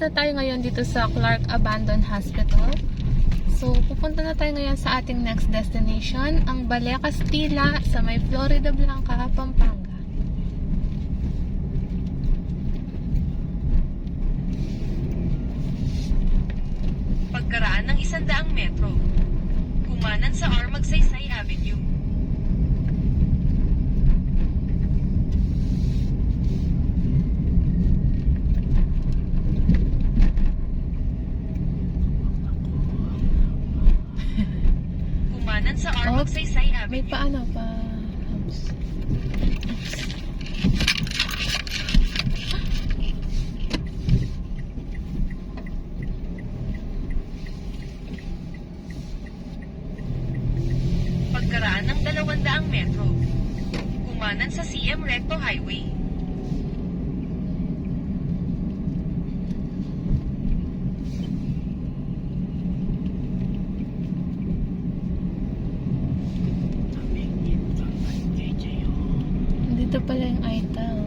na tayo ngayon dito sa Clark Abandoned Hospital. So, pupunta na tayo ngayon sa ating next destination, ang Balea Castilla sa may Florida Blanca, Pampanga. Pagkaraan ng 100 metro, kumanan sa R. Magsaysay Avenue. Kumanan sa R. Magsaysay Avenue. May paano pa? Pagkaraan ng 200 metro, kumanan sa CM Recto Highway. Dito pala yung item.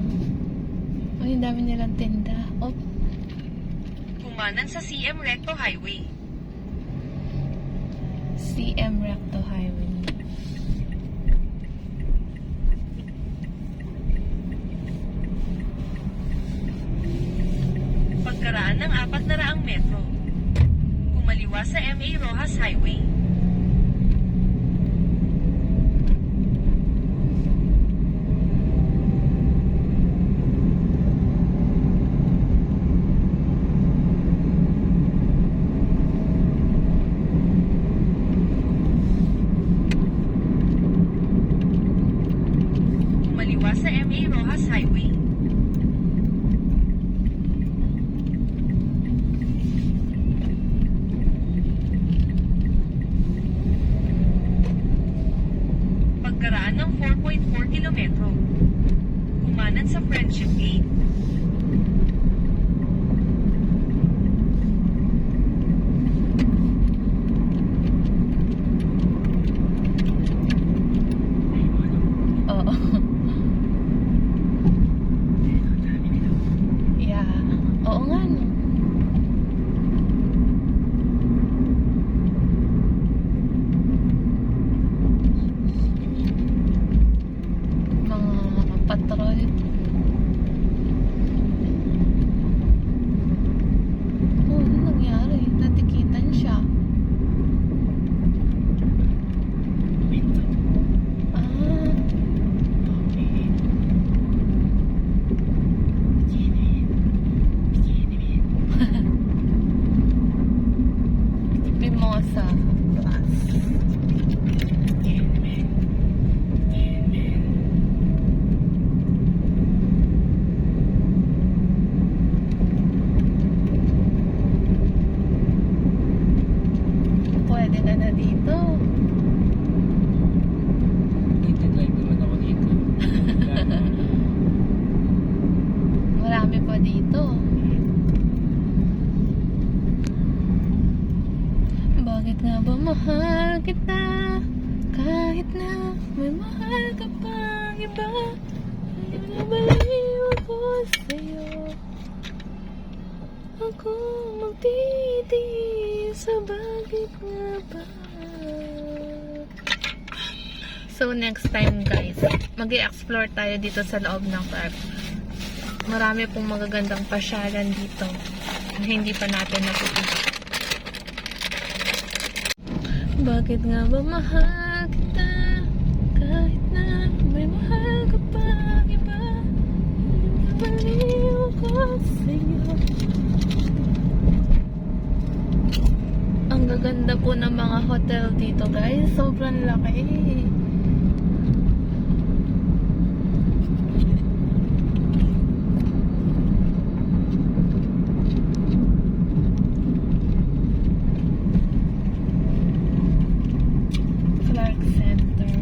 Ay, ang dami nilang tinda. Oh, Kumanan sa CM Recto Highway. CM Recto Highway. Pagkaraan ng 400 metro, kumaliwa sa MA Rojas Highway. Kumaliwa sa MA Rojas Highway. Pagkaraan ng 4.4 kilometro, kumanan sa Friendship Gate. Oo. Yeah. Oo nga, no? Mga patrol. Oh, ano nangyari? Natikitan siya. Ah. Mimosa Plus. Pwede ka na dito. Nagtitry naman ako dito. Marami pa dito. Bakit nga ba mahal kita? Kahit na may mahal ka pang iba, nabaliw ako sa'yo. Ako magtitiis sa bakit nga ba? So next time guys, mag-i-explore tayo dito sa loob ng park. Marami pong magagandang pasyalan dito na hindi pa natin napupunta. Bakit nga ba mahal kita? Kahit na may mahal ka pa iba, nabaliw ko sa'yo. Ang gaganda po ng mga hotel dito guys. Sobrang laki. Clark Center.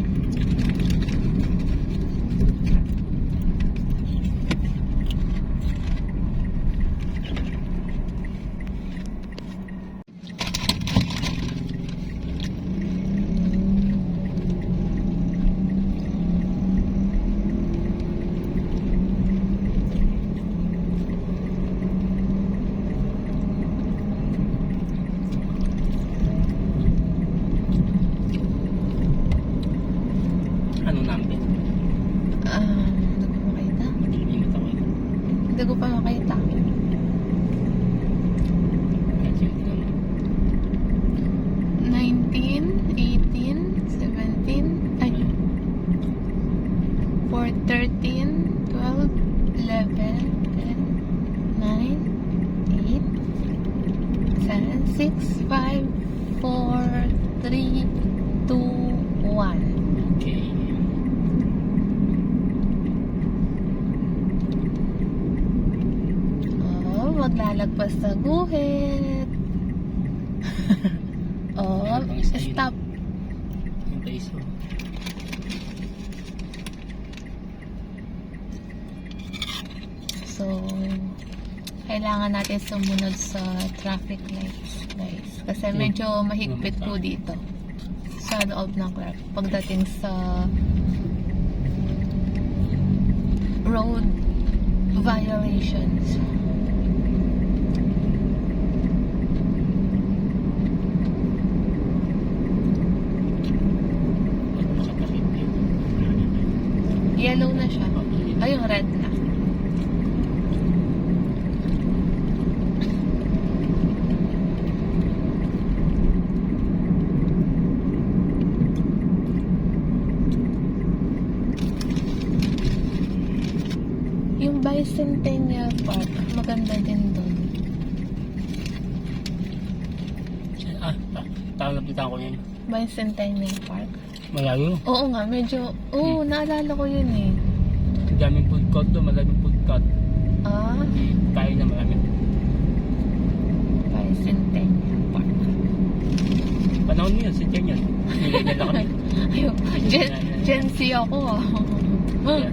Stop. Hintay so. So, kailangan natin sumunod sa traffic lights, guys. Kasi medyo mahigpit po dito sa loob ng Clark pagdating sa road violations. Nakatakip yun. Yellow na siya. Ay, yung red na. Yung Bicentennial Park, maganda din doon. Talapitan ko yun. Bicentennial Park. Malayo. Oo nga, medyo, naalala ko yun eh. Daming food court doon, maraming food court. Ah, Tayo na maraming. Bicentennial Park. Panahon niyo, si Chen yun. Nilagay na kami. Ayun, Gen Z ako ah. Yan.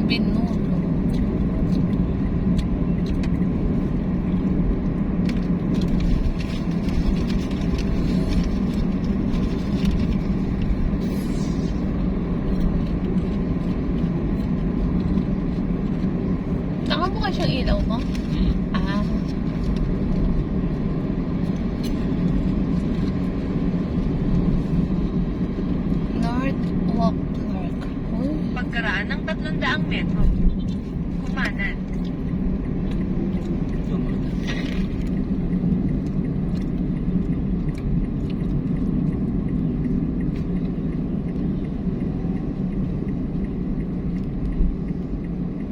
Binuno. Nakabukas yung ilaw mo? Ah. North Walk Clark. Uy. Pagkaraan ng 300 metro. Kumanan.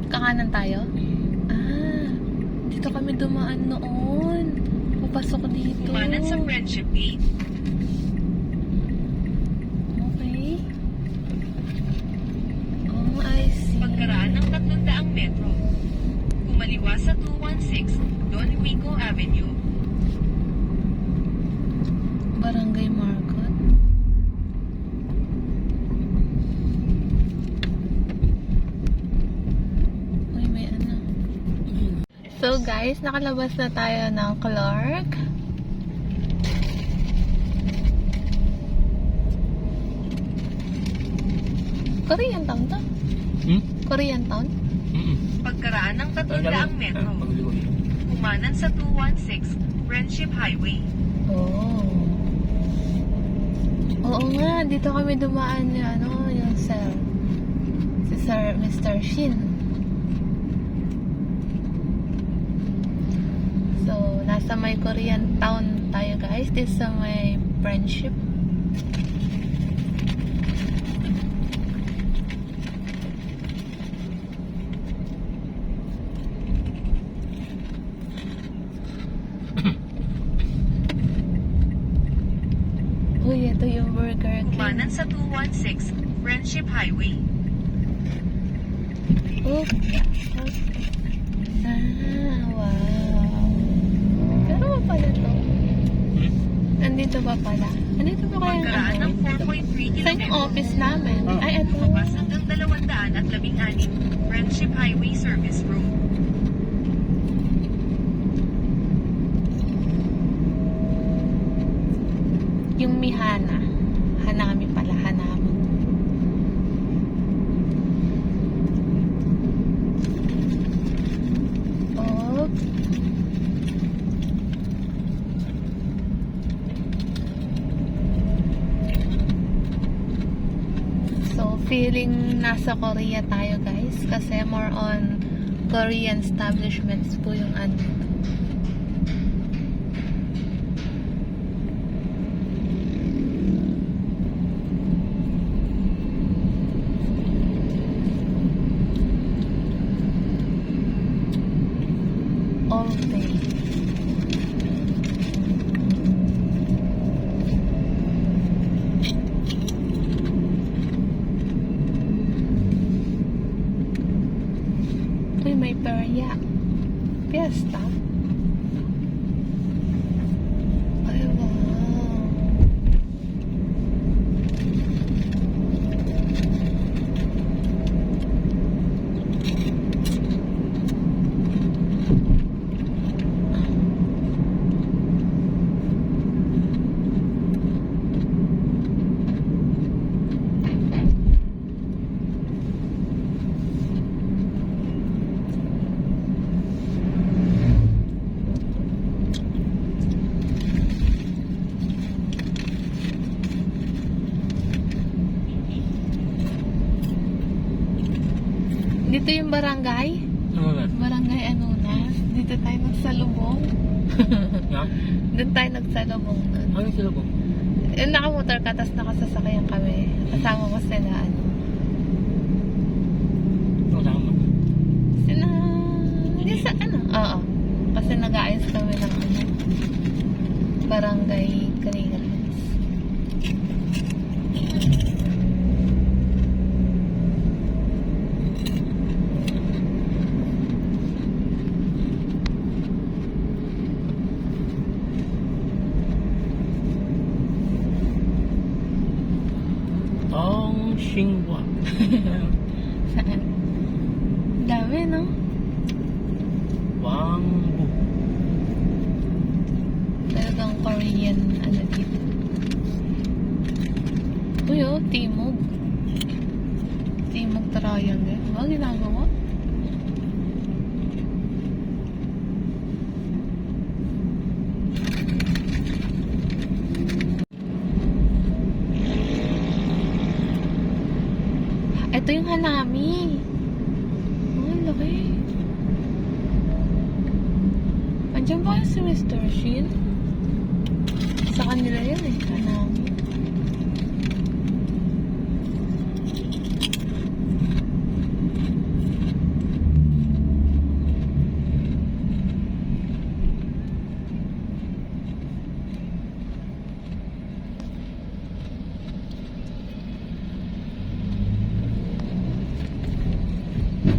Kakanan tayo? Ah, dito kami dumaan noon. Papasok dito. Kumanan sa Friendship Gate. Okay. Oh, I see. Pagkaraan ng 300 metro. Kumaliwa sa 216 Don Rico Avenue. Barangay Market. Uy, may ano. So guys, nakalabas na tayo ng Clark. Korean town to? Korean town? Pagkaraan ng 300 metro. Pagligoy. Kumanan sa 216 Friendship Highway. Oh. Oo nga, dito kami dumaan yung sir. Si Sir Mr. Shin. So, nasa may Korean town tayo guys. This sa may Friendship. Uy, ito yung Burger King. Kumanan sa 216 Friendship Highway. Oh. Ah, wow. Pero ba pala to? Nandito ba pala? Nandito ba kaya Pagkaraan ng 4.3 Saan yung kilometro. office namin? Ah. Ay, eto. Lumabas hanggang 216 Friendship Highway Service Road. Yung Mihana. Hanami pala, Hanami. Oh. So, feeling nasa Korea tayo guys. Kasi more on Korean establishments po yung ano. All day. Yeah. Fiesta. Ay, wow. Dito yung barangay. Ano na? Barangay ano na. Dito tayo nagsalubong. Ha? Doon tayo nagsalubong nun. Ano sila po? Nakamotor ka, tapos nakasasakyan kami. Kasama ko sila, ano. Kasama. Sina... Hindi sa ano. Oo. Kasi nag-aayos kami ng ano. Barangay Canigalas. Tong Xinhua. Saan? Dami, no? Wangbu. Talagang Korean, ano dito. Uy, oh, Timog. Timog Triangle. Ba, ginagawa? Ito yung Hanami. Oh, ang laki. Andiyan ba si Mr. Shin? Sa kanila yun eh, Hanami.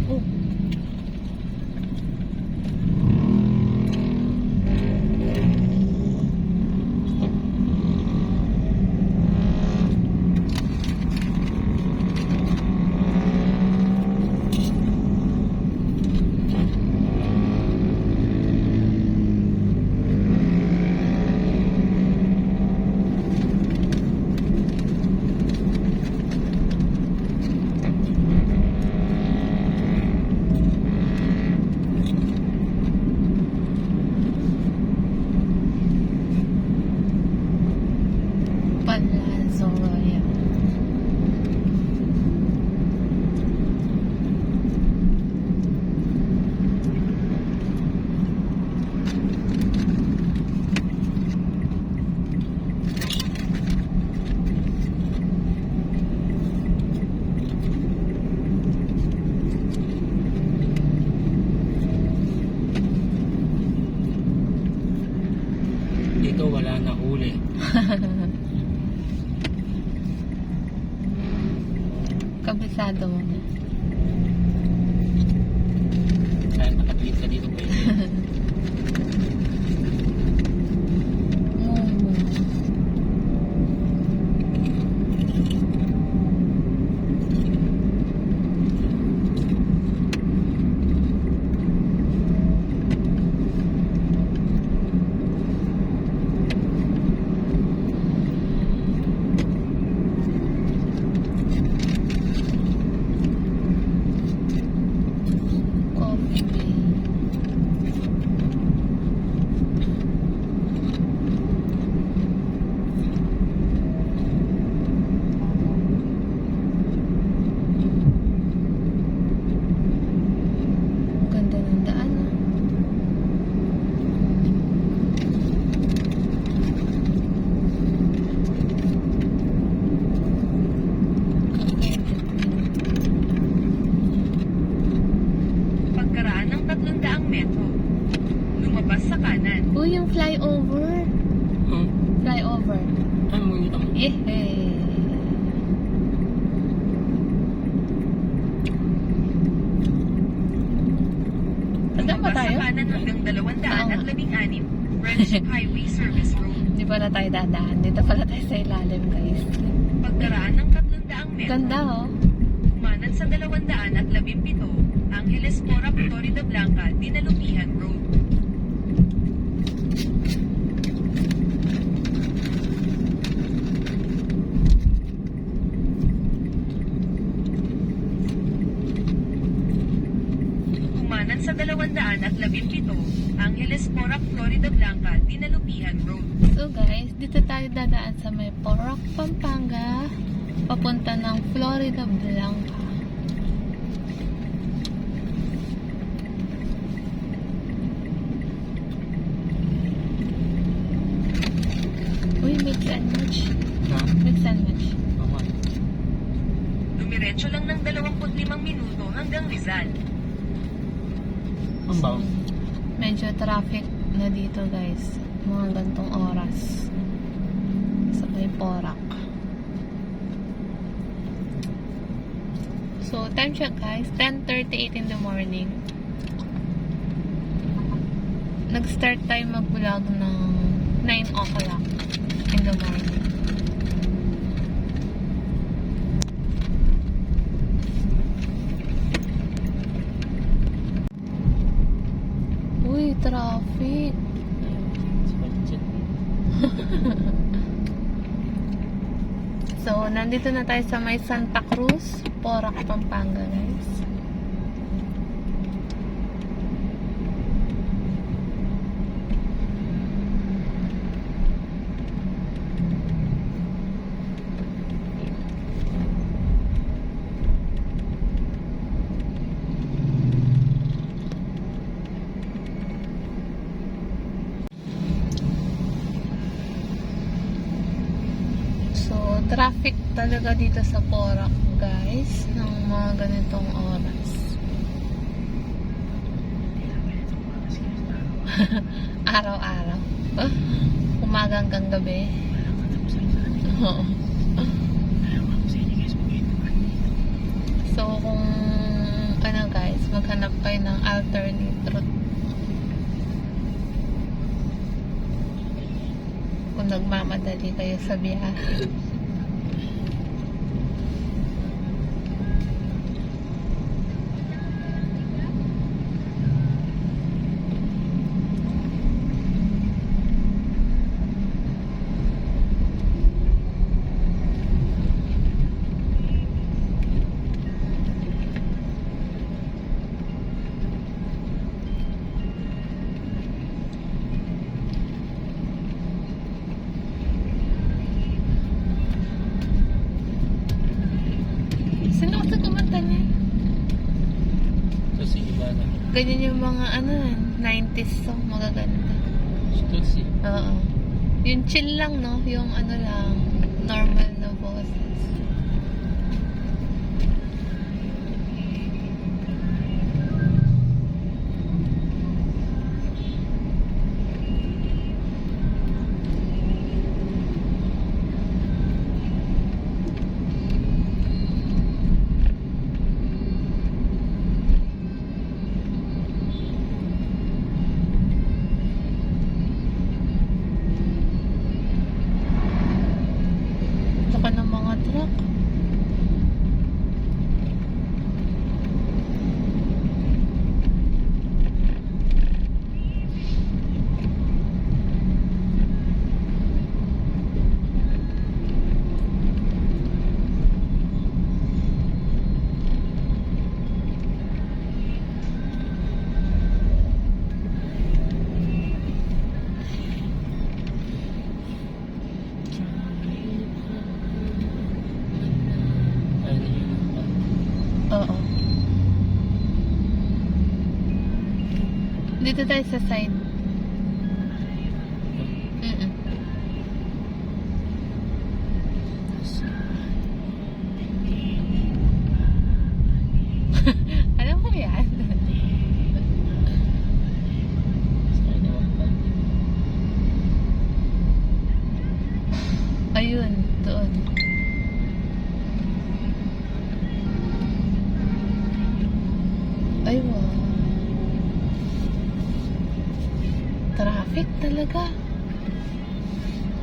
Oh. Panlansoya. Dito wala na huli. Kabisado mo na. Kaya nakapit ka dito pwede. Coffee Bay. Ganda ng daan, ah. Pagkaraan ng 300 metro, lumabas sa kanan. Uy, yung flyover. Flyover. Ano mo yun? Yehey! 16, Friendship Highway Service Road. Hindi pala tayo dadaan. Dito pala tayo sa ilalim, guys. Pagkaraan ng 300 metro, Ganda, oh. kumanan sa 217, Angeles Porac, Florida Blanca, Dinalupihan Road. Kumanan sa 217, Angeles Porac, Florida Blanca, Dinalupihan Road. So guys, dito tayo dadaan sa may Porac, Pampanga, papunta ng Florida Blanca. Uy, mix and match. Ha? Mix and match. Oo. Dumiretso lang ng 25 minuto hanggang Rizal. Ang baw. Medyo traffic na dito, guys. Mga gantong oras. Sa may Porac. So, time check, guys. 10:38 in the morning. Nag-start tayo mag-vlog ng 9 o'clock in the morning. Uy, traffic. So, nandito na tayo sa may Santa Cruz, Porac, Pampanga, guys. So, traffic talaga dito sa Porac, guys, ng mga ganitong oras. Araw-araw. Umaga hanggang gabi. Oo. So, kung ano, guys, maghanap kayo ng alternate route. Kung nagmamadali kayo sa biyahe. Sino kasi kumanta niya? Tulsi Ibana. Ganyan yung mga ano, 90s song, magaganda. Tulsi. Oo. Yung chill lang, no? Yung ano lang, normal na boses. Saka ng mga truck. Oo. Dito tayo sa side. Mm-mm. Alam mo yan? Ayun, doon. Ay, wow. talaga.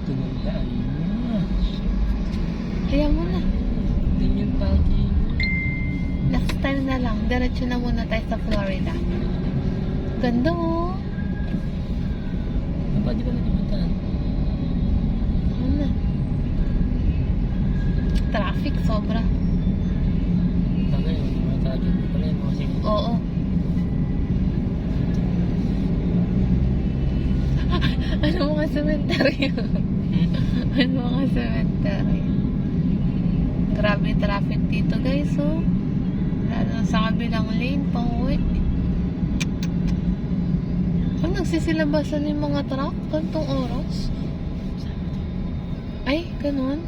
Tunandaan mo. Kaya mo na. Hindi yung tagi. Next time na lang, diretso na muna tayo sa Florida. Ganda oh. Ang pwede ba nagpuntahan? Ano na? Traffic sobra. Tagay, mga tagi mo pala yun. Kasi Oo. Ano mga cemetery? Ano mga cemetery? Grabe traffic dito guys oh. Lalo na sa kabilang lane pa uwi. Oh, nagsisilabasan yung mga truck kantong oras. Ay, ganun.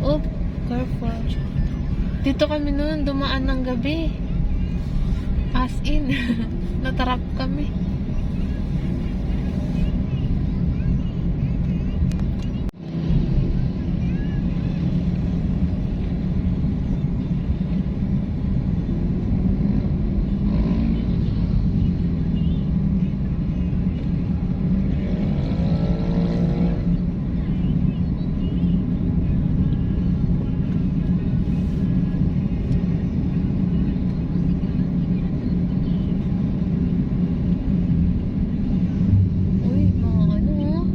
Oh, careful. Dito kami noon dumaan ng gabi. As in, natarap kami. Uy, mga ano oh.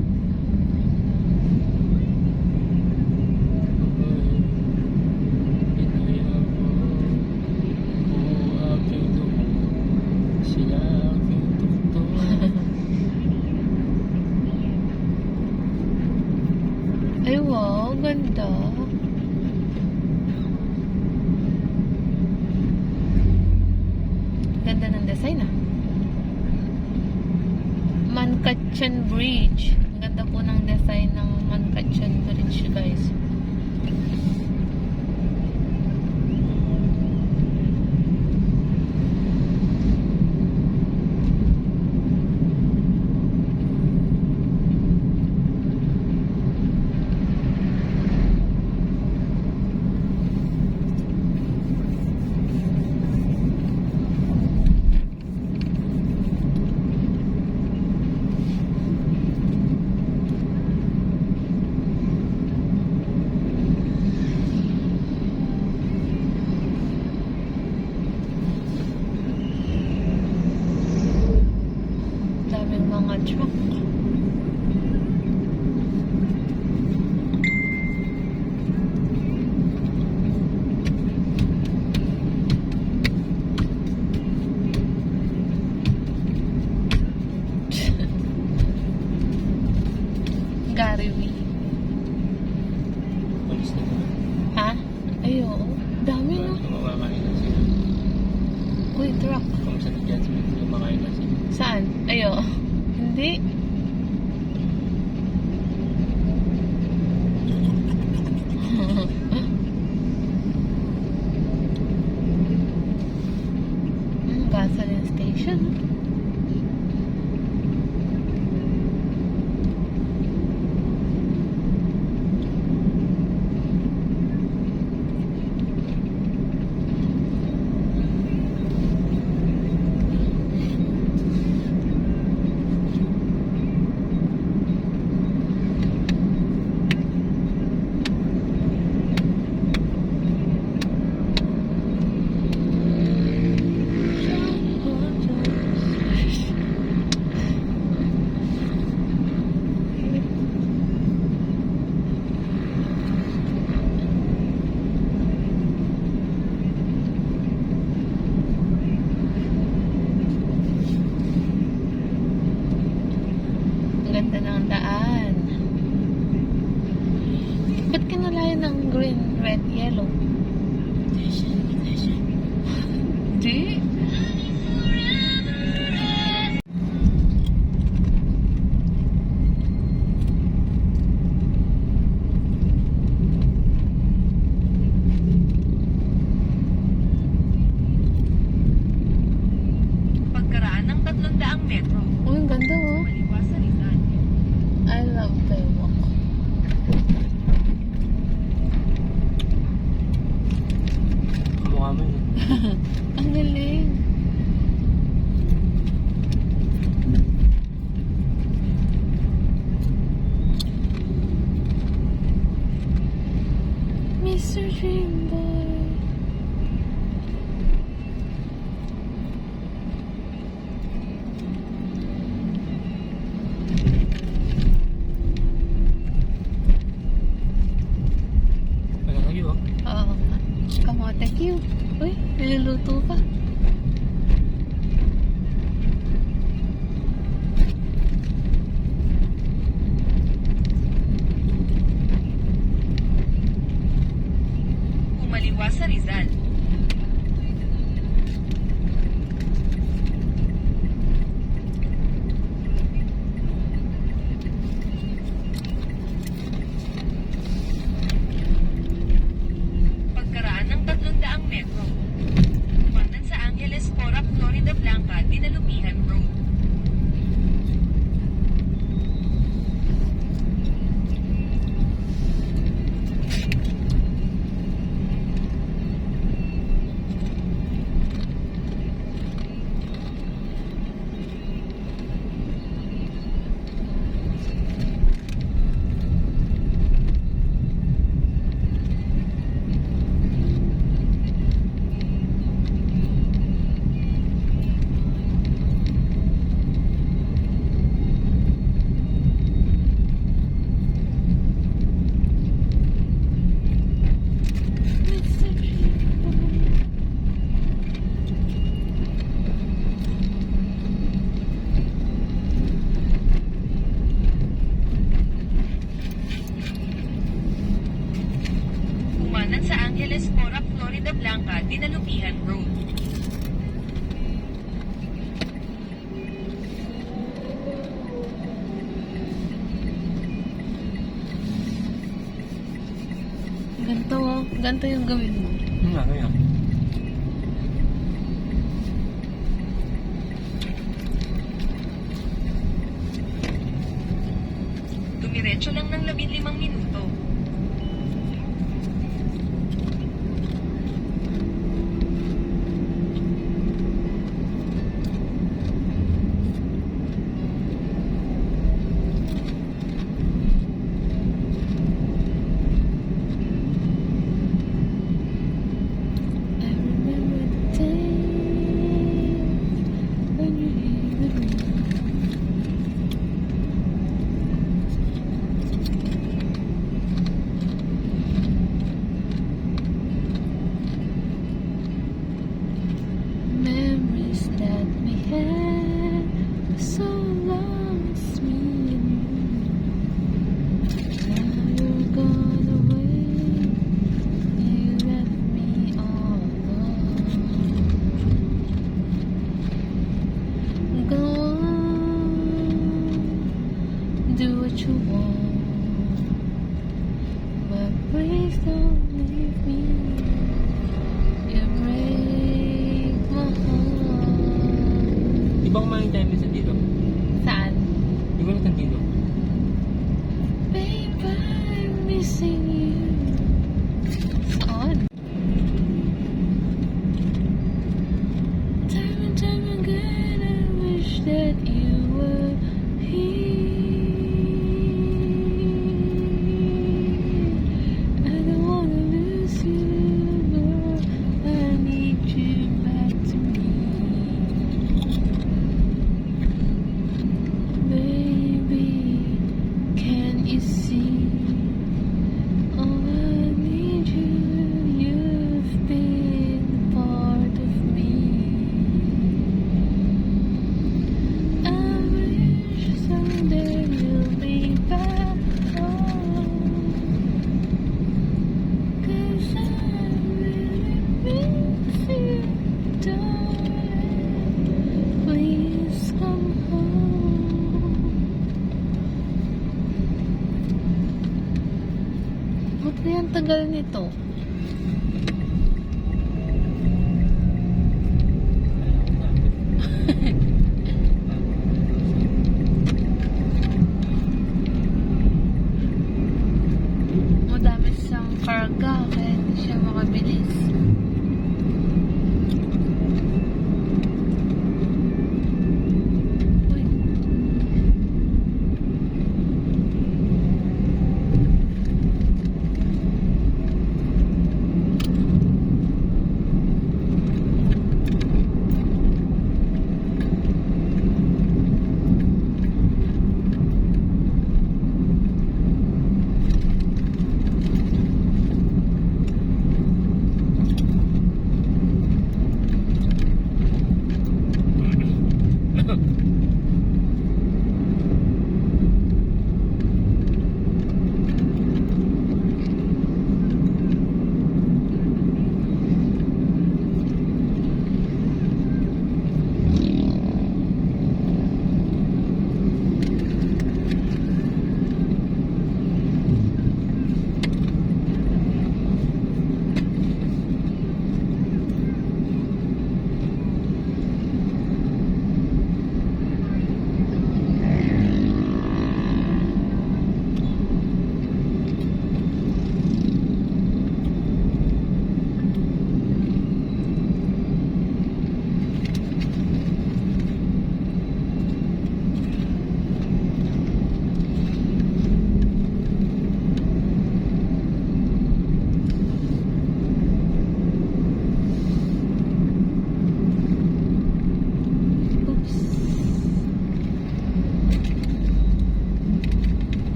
Ay wow, ganda. Ganda ng design ah. Mancatchen Bridge. Ang ganda po ng design ng Mancatchen Bridge guys. Daming mga truck. Gary V. Polis na ba? Ha? Ayo. Dami no? Kumakain na sila. Uy, truck. Kung sa judgment, kumakain na sila. Saan? Ayo. Hindi. Gasoline station. Ganda ng daan. Ba't kinalayan ng green, red, yellow? Di? Pagkaraan ng 300 metro, Uy, ang ganda oh. maliwas sa Rizal. I love Baywalk. Mukha mo yun. Ang galing. dream boy. Ano kayo, oh? Oo nga. Kamote Q. Uy, niluluto pa. Kumaliwa sa Rizal. Pagkaraan ng 300 metro. Kumanan sa Angeles Porac, Florida Blanca, Dinalupihan Road. Mr. Dream boy. Kumanan sa Angeles Porac, Florida Blanca, Dinalupihan Road. Ganto yung gawin mo. Nga, ngayon. Dumiretso lang ng 15 minuto. I remember the days when you here with me. Memories that we had for so long, it's me and you. Now you're gone away, you left me all alone. Go on, do what you want, but please don't leave me. You break my heart. Di ba kumain tayo minsan dito? Saan? Di ba natin dito? Babe, I'm missing you. Saan? Time and time again, I wish that you were here. I don't wanna lose you, girl. I need you back to me. Baby, can you see? Oh, I need you. You've been a part of me. I wish someday you'll be back home. 'Cause I really miss you, darling. Please come home. Buti ang tagal nito. Madami siyang karga kaya hindi siya makabilis. Uy.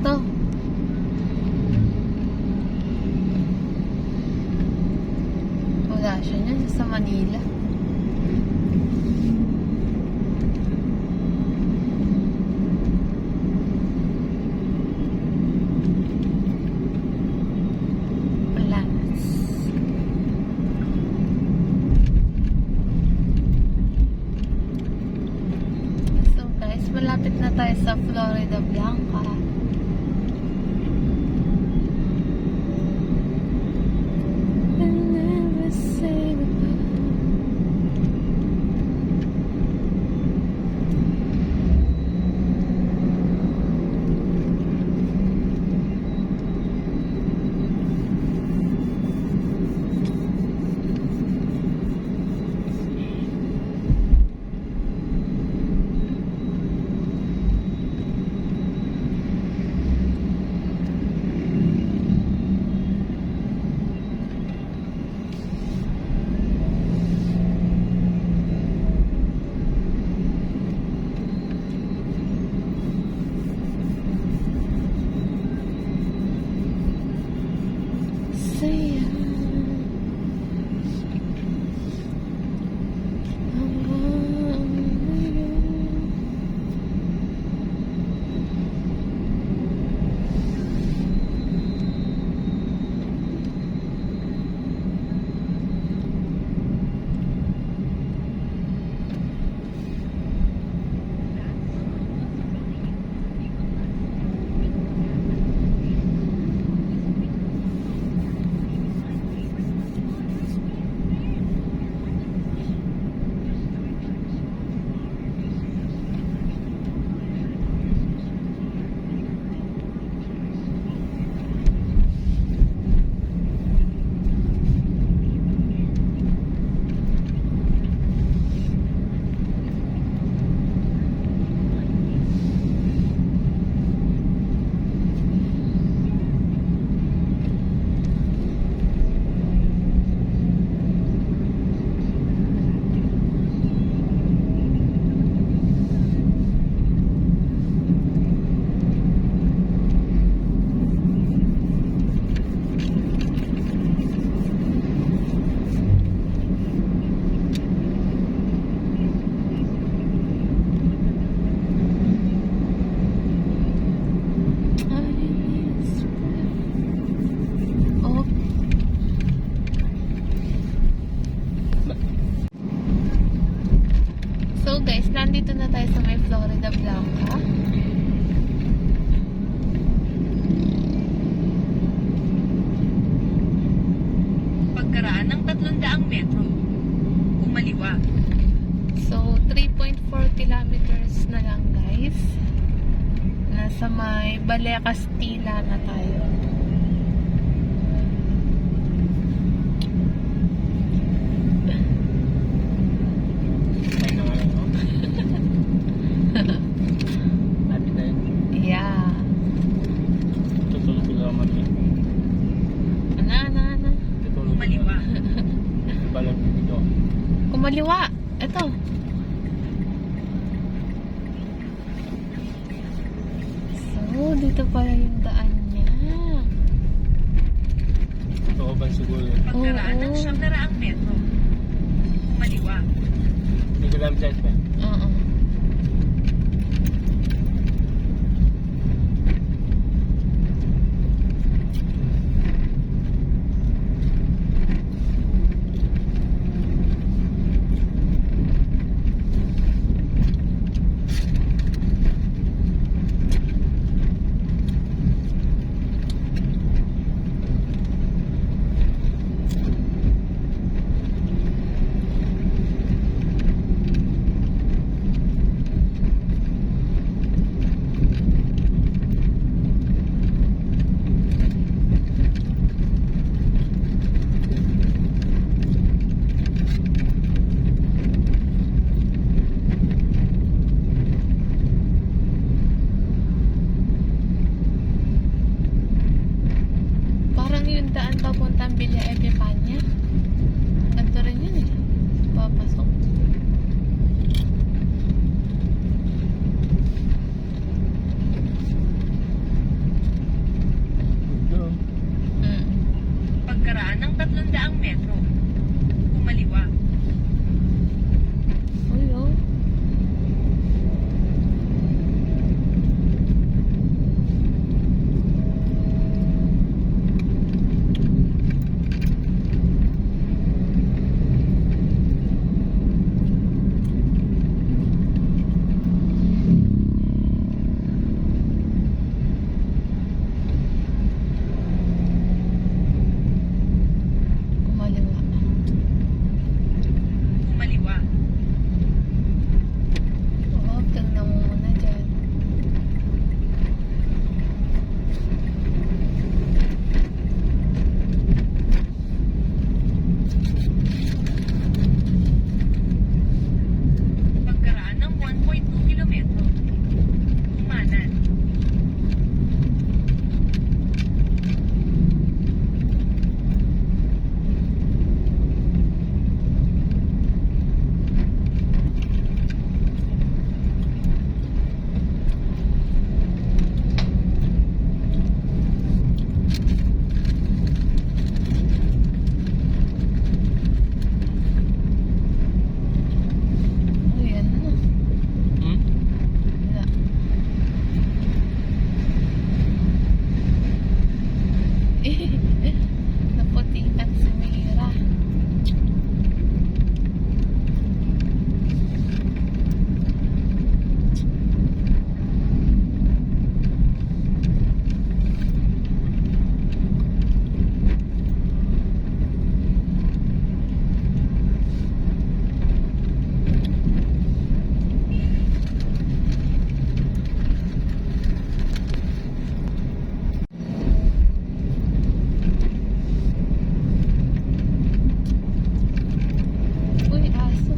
to. Wala siya niyan sa Manila. Malapit na tayo sa Florida Blanca. I'll never say goodbye. So guys, nandito na tayo sa may Florida Blanca. Pagkaraan ng 300 metro, kumaliwa. So 3.4 kilometers na lang guys. Nasa may Balea Castilla na tayo. Yeah. Kumaliwa. Kumaliwa. Ito. So, dito pala yung daan niya. Ito ba siguro? Pagkaraan ng 100 metro, kumaliwa. Hindi ko alam siya. Oo. Yung daan papuntang Villa Epipania. Ganito rin yun eh. Papasok. Pagkaraan ng 300 metro, kumaliwa. Uy, oh. Kumaliwa. Kumaliwa. Oo, tingnan mo muna dyan. Pagkaraan ng 1.2 kilometro, kumanan. Uy, ano na? Hmm? Wala. Naputikan si Mira. Uy, aso.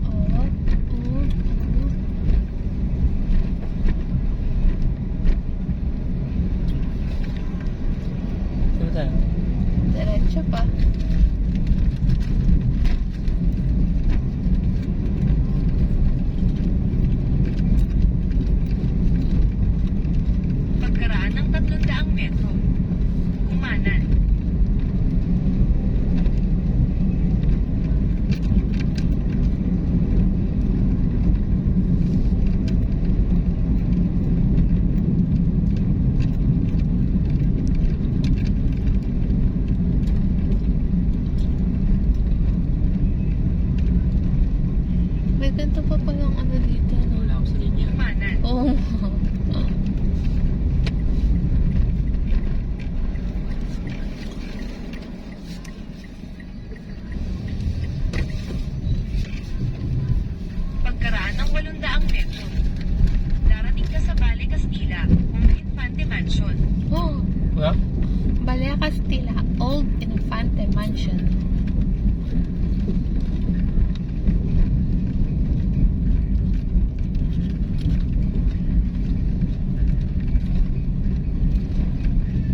Oh, Saan tayo? diretso pa. Pagkaraan ng 300 metro, kumanan. May ganito pa palang ano dito, no? Wala ako sa linya. Kumanan. Oo. Pagkaraan ng 800 metro, darating ka sa Valle Castilla, Old Infante Mansion. Oh, Wala? Balea Castilla, Old Infante Mansion.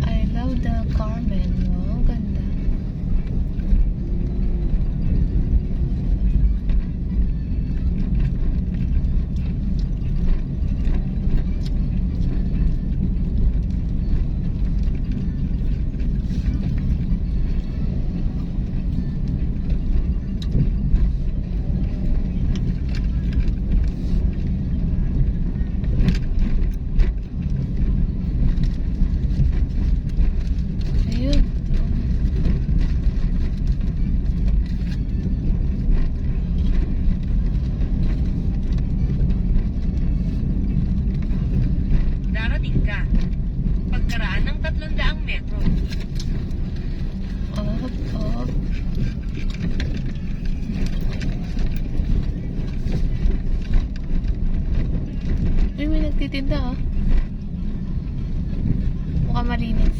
I love the Carmen. Wow, ganda. Ayun. Darating ka. Pagkaraan ng 300 metro, Up, up. Uy, may nagtitinda, oh. Mukhang malinis.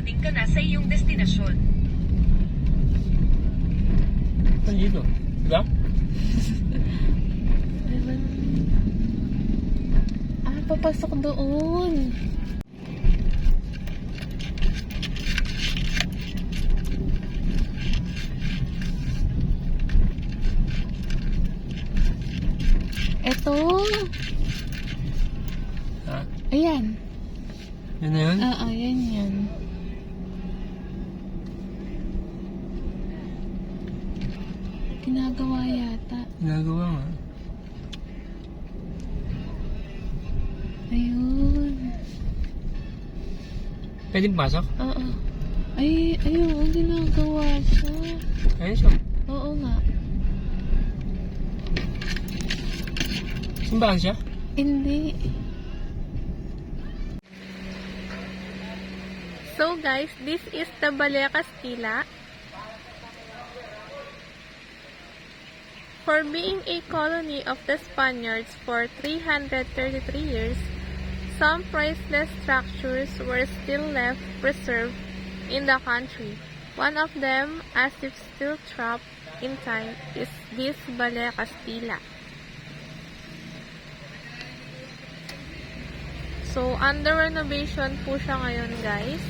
nakarating ka na sa iyong destinasyon. Nandito. Diba? Papasok doon. Eto. Ha? Ayan. Yan na yun? Ayan yan. Ginagawa yata. Ginagawa nga. Ayun. Pwedeng pasok? Oo. Ayun. Ginagawa siya. Ayun siya. Oo nga. Simbahan siya? Hindi. So guys, this is the Balea Castilla. For being a colony of the Spaniards for 333 years, some priceless structures were still left preserved in the country. One of them, as if still trapped in time, is this Balea Castilla. So, under renovation po siya ngayon, guys.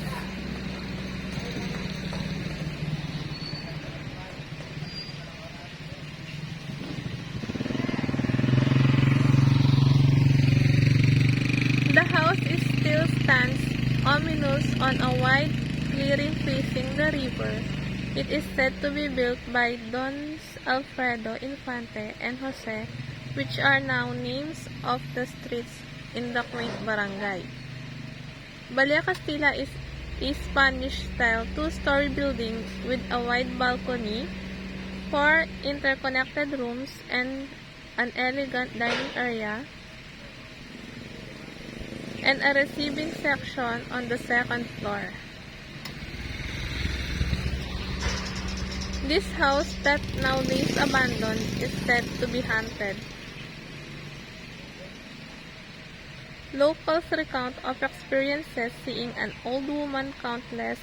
The house is still stands ominous on a wide clearing facing the river. It is said to be built by Dons Alfredo Infante and Jose, which are now names of the streets in the quaint barangay. Balea Castilla is a Spanish-style two-story building with a wide balcony, 4 interconnected rooms, and an elegant dining area, and a receiving section on the second floor. This house that now lays abandoned is said to be haunted. Locals recount of experiences seeing an old woman countless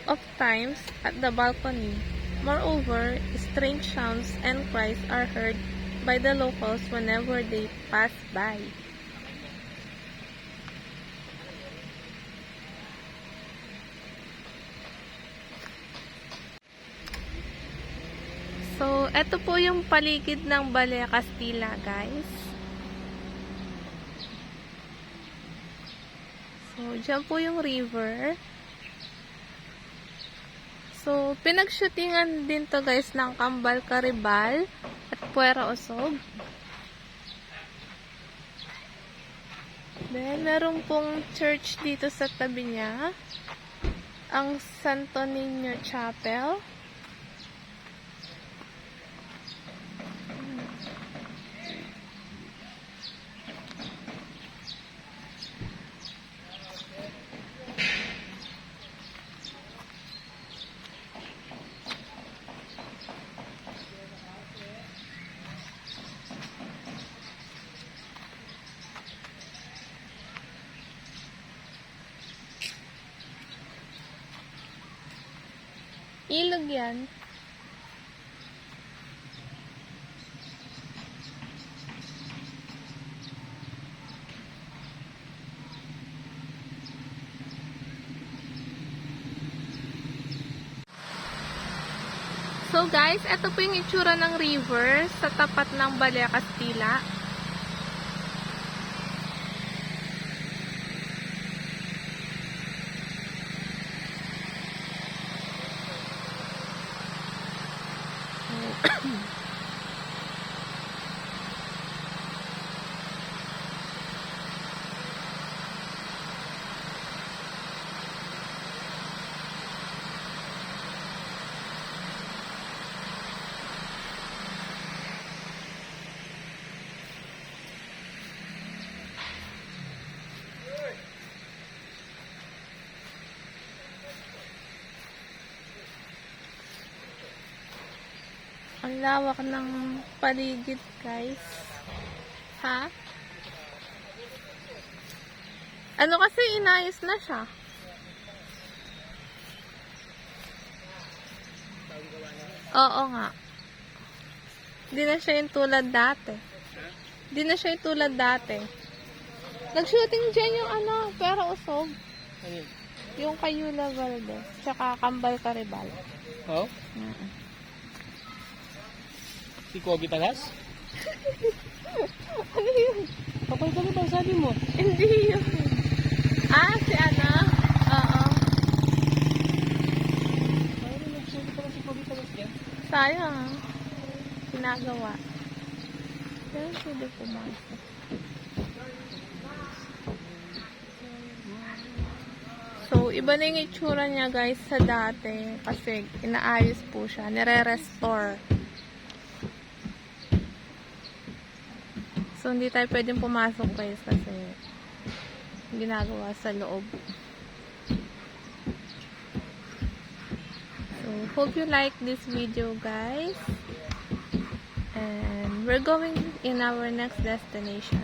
of times at the balcony. Moreover, strange sounds and cries are heard by the locals whenever they pass by. So, eto po yung paligid ng Balea Castilla, guys. So, dyan po yung river. So, pinag-shootingan din to guys ng Kambal Karibal at Puera Osog. Then, meron pong church dito sa tabi niya. Ang Santo Niño Chapel. Ilog yan. So guys, ito po yung itsura ng river sa tapat ng Balea Castilla. Ang lawak ng paligid, guys. Ha? Ano kasi inayos na siya. Oo nga. Hindi na siya yung tulad dati. Hindi na siya yung tulad dati. Nag-shooting dyan yung ano, pero usog. Ano yun? Yung kay Yula Valdez. Tsaka Kambal Karibal. Oh? Si Kobe Talas? Ano yun? Kapal ka ba sabi mo? Hindi yun. Ah, si ano? Oo. Ano nagsabi pa si Kobe Talas yan? Sayang ah. Ginagawa. Pero pwede pumasok. So, iba na yung itsura niya guys sa dati. Kasi inaayos po siya. Nire-restore. So, hindi tayo pwedeng pumasok guys kasi ginagawa sa loob. So, hope you like this video guys. And we're going in our next destination.